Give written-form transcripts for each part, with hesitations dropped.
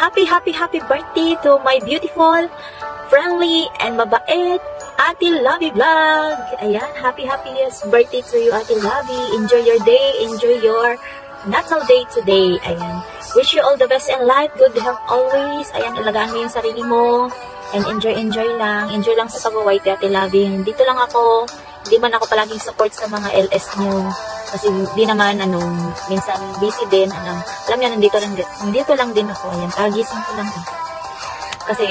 happy birthday to my beautiful, friendly, and mabait Ate Lovey Vlog. Ayan, happy birthday to you, Ate Lovey. Enjoy your day, enjoy your natal day today. Ayan, wish you all the best in life, good health always. Ayan, ilagaan mo yung sarili mo, and enjoy lang. Enjoy lang sa pag-away, Ate Lovey. Dito lang ako, hindi man ako palaging support sa mga LS nyo. Kasi di naman, minsan busy din. Alam niya, nandito lang din ako. Ayan, kagising ko lang eh. Kasi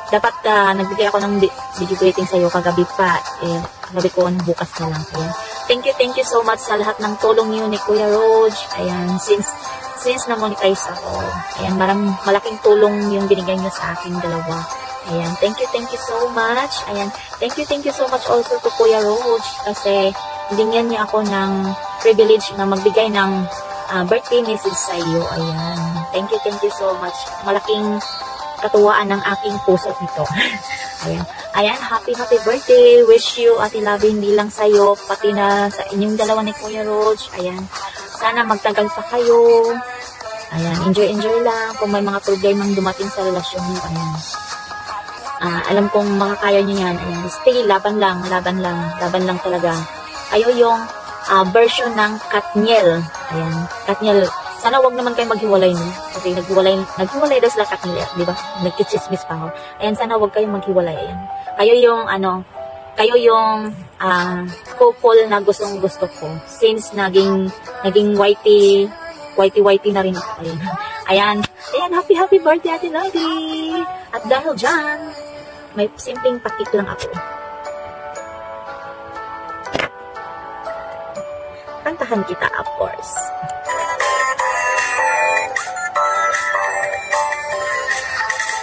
dapat nagbigay ako ng video greeting sa'yo kagabi pa. Eh, sabi ko, bukas na lang. Ayan. Thank you so much sa lahat ng tulong niyo ni Kuya Rog. Ayan, since na-monetize ako. Ayan, malaking tulong yung binigay niyo sa aking dalawa. Ayan, thank you so much. Ayan, thank you so much also to Kuya Rog. Kasi binigyan niya ako ng privilege na magbigay ng birthday message sa iyo. Ayan, thank you so much. Malaking katuwaan ng aking puso nito. Ayan, happy birthday. Wish you, Ate Lovey, hindi lang sa'yo, pati na sa inyong dalawa ni Kuya Rog. Ayan, sana magtagal pa kayo. Ayan, enjoy lang. Kung may mga problemang dumating sa relasyon niyo, ayan. Alam kong makakaya niyo yan. Ayan, stay, laban lang talaga. Ayaw yung version ng Katniel. Ayan, Katniel. Sana wag naman kayo maghiwalay, no? Kasi naghiwalay daw sila Katniel, di ba? Nagkichismis pa ako. Ayan, sana wag kayong maghiwalay. Ayan. Kayo yung couple na gustong-gusto ko. Since naging whitey na rin ako. Ayan, happy birthday, Ate Lovey. At dahil dyan, may simpleng pakit lang ako. Kantahan kita, of course.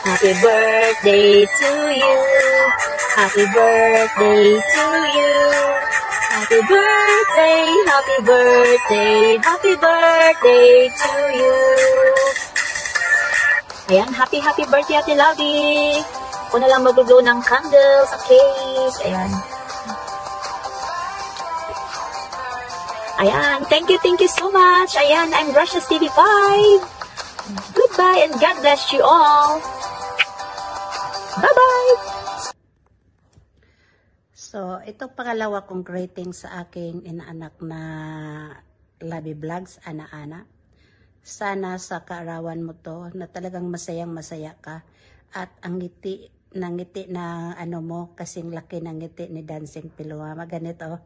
Happy birthday to you. Happy birthday to you. Happy birthday to you. Ayan, happy birthday, Ate Lovey. Ako na lang mag-blow ng candles, okay? Ayan, thank you so much. Ayan, I'm Russia's TV5. Goodbye and God bless you all. Bye-bye! So, ito pangalawa kong greeting sa aking inaanak na Lovey Vlogs, Ana. Sana sa kaarawan mo to na talagang masayang-masaya ka at ang ngiti na ano mo, kasing laki ng ngiti ni Dancing Pilua. Ganito.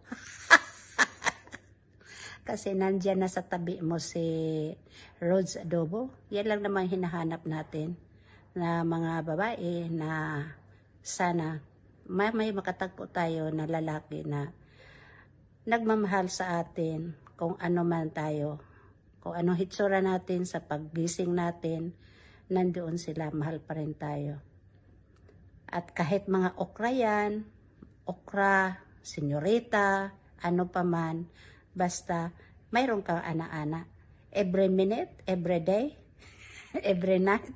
Kasi nandyan na sa tabi mo si Rhodes Adobo. Yan lang naman hinahanap natin na mga babae na sana may makatagpo tayo na lalaki na nagmamahal sa atin kung ano man tayo. Kung anong hitsura natin sa paggising natin, nandoon sila, mahal pa rin tayo. At kahit mga okra yan, okra, senyorita, ano pa man, basta mayroon kang ana-ana. Every minute, every day, every night.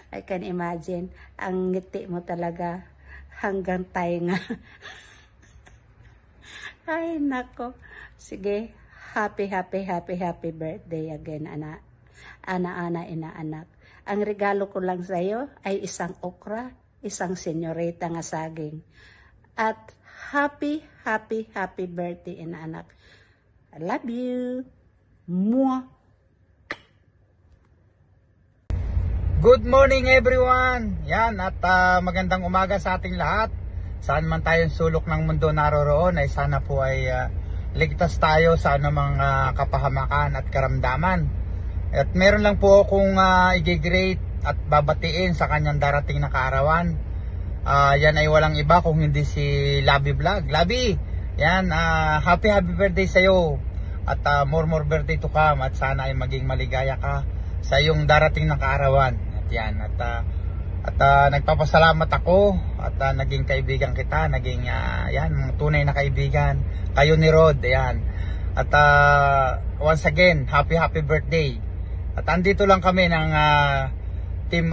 I can imagine, ang ngiti mo talaga hanggang tainga. Ay, nako. Sige, happy birthday again, ana, inaanak. Ang regalo ko lang sa iyo ay isang okra, isang senyorita nga saging. At happy birthday, inaanak. I love you. Mwah. Good morning everyone. Yan, at magandang umaga sa ating lahat. Saan man tayong sulok ng mundo naroroon ay sana po ay ligtas tayo sa anumang kapahamakan at karamdaman. At meron lang po akong i-greet at babatiin sa kanyang darating na kaarawan. Yan ay walang iba kung hindi si Lovey Vlog. Lovey, yan, happy birthday sa iyo. At more birthday to come. At sana ay maging maligaya ka sa iyong darating na kaarawan. Yan, at nagpapasalamat ako at naging kaibigan kita, naging yan, tunay na kaibigan kayo ni Rod. Yan. At once again, happy birthday. At andito lang kami ng team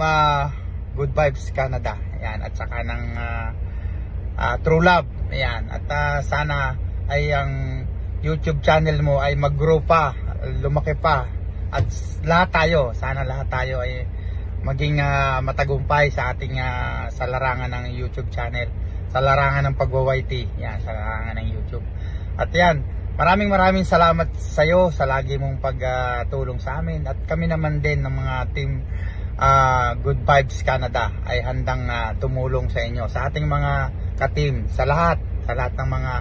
Good Vibes Canada. Yan, at saka ng True Love. Yan. At sana ay ang YouTube channel mo ay mag-grow pa, lumaki pa. at lahat tayo, sana lahat tayo ay maging matagumpay sa ating sa larangan ng YouTube channel, sa larangan ng pagwa-YT, yan, sa larangan ng YouTube. At yan, maraming salamat sa iyo sa lagi mong pagtulong sa amin, at kami naman din ng mga team Good Vibes Canada ay handang tumulong sa inyo, sa ating mga ka-team, sa lahat ng mga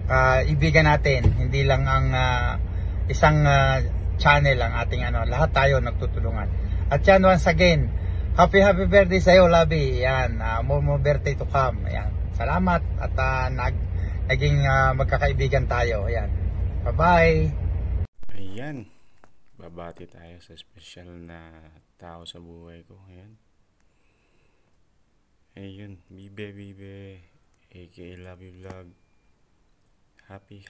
kaibigan natin, hindi lang ang isang channel ang ating lahat tayo nagtutulungan. At yan, once again, happy birthday sa iyo, Labi. Yan, more birthday to come. Ayan. Salamat at naging magkakaibigan tayo. Ayan. Bye-bye. Ayan. Babati tayo sa special na tao sa buhay ko. Ayan. Ayun, Bibe, aka Love You Vlog. Happy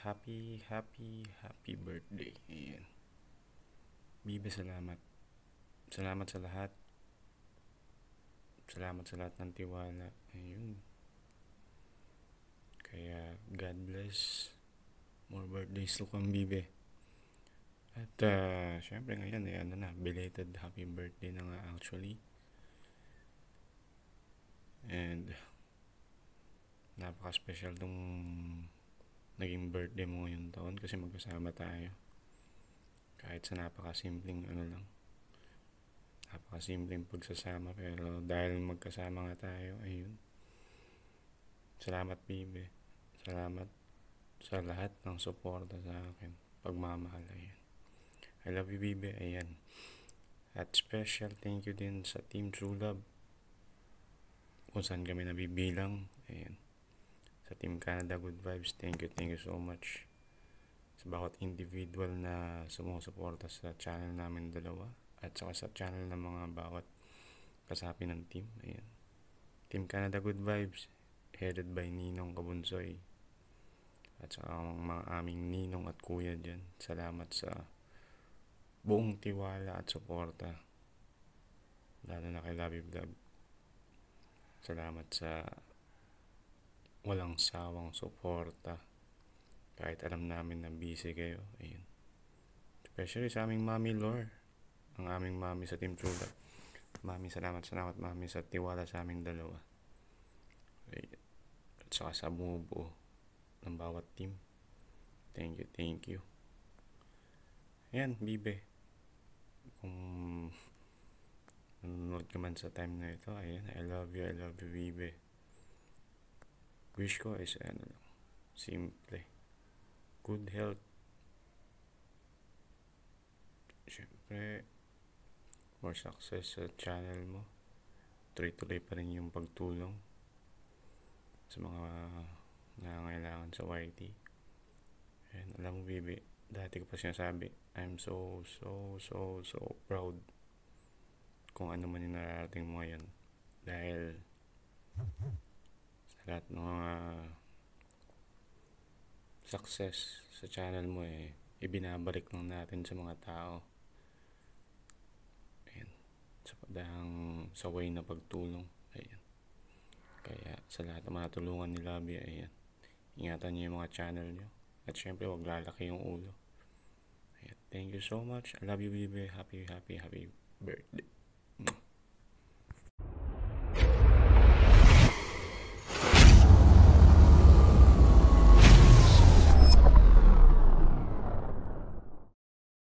birthday. Ayan. Bibe, salamat. Salamat sa lahat. Salamat sa lahat ng tiwala. Ayun. Kaya, God bless. More birthdays to come, Bibe. At, syempre ngayon, belated happy birthday na nga actually. And, napaka-special tong naging birthday mo ngayong taon kasi magkasama tayo. Kahit sa napakasimpleng napakasimpleng pagsasama, pero dahil magkasama nga tayo, ayun. Salamat, Bibe. Salamat sa lahat ng suporta sa akin, pagmamahal. Ayan. I love you, Bibe. Ayan. At special thank you din sa Team True Love, kung saan kami nabibilang. Ayan. Sa Team Canada Good Vibes, thank you so much sa bawat individual na sumusuporta sa channel namin dalawa, at saka sa channel ng mga bawat kasapi ng team. Ayan. Team Canada Good Vibes, headed by Ninong Kabunsoy, at saka ang mga aming ninong at kuya dyan. Salamat sa buong tiwala at suporta, lalo na kay Love You Vlog. Salamat sa walang sawang suporta kahit alam namin na busy kayo. Ayun. Especially sa aming Mami Lore, ang aming mami sa Team True Love. Mami, salamat Mami sa tiwala sa aming dalawa. Ayun. At saka sa bumubuo ng bawat team. Thank you. Ayan, Bibe. Kung nanonood ka man sa time na ito, ayan, I love you, Bibe. Wish ko is simple, good health. Siyempre, more success sa channel mo. Tuloy pa rin yung pagtulong sa mga nangangailangan sa YT. And alam mo, Bibi, dati ko pa sinasabi, I'm so proud kung ano man yung nararating mo ngayon. Dahil sa lahat ng mga success sa channel mo, ibinabalik lang natin sa mga tao. Ayan. Sa way na pagtulong. Ayan. Kaya sa lahat ng mga tulungan ni Labi, ayan, ingatan niyo yung mga channel niyo. At syempre, huwag lalaki yung ulo. Ayan. Thank you so much. I love you, Bibi. Happy birthday.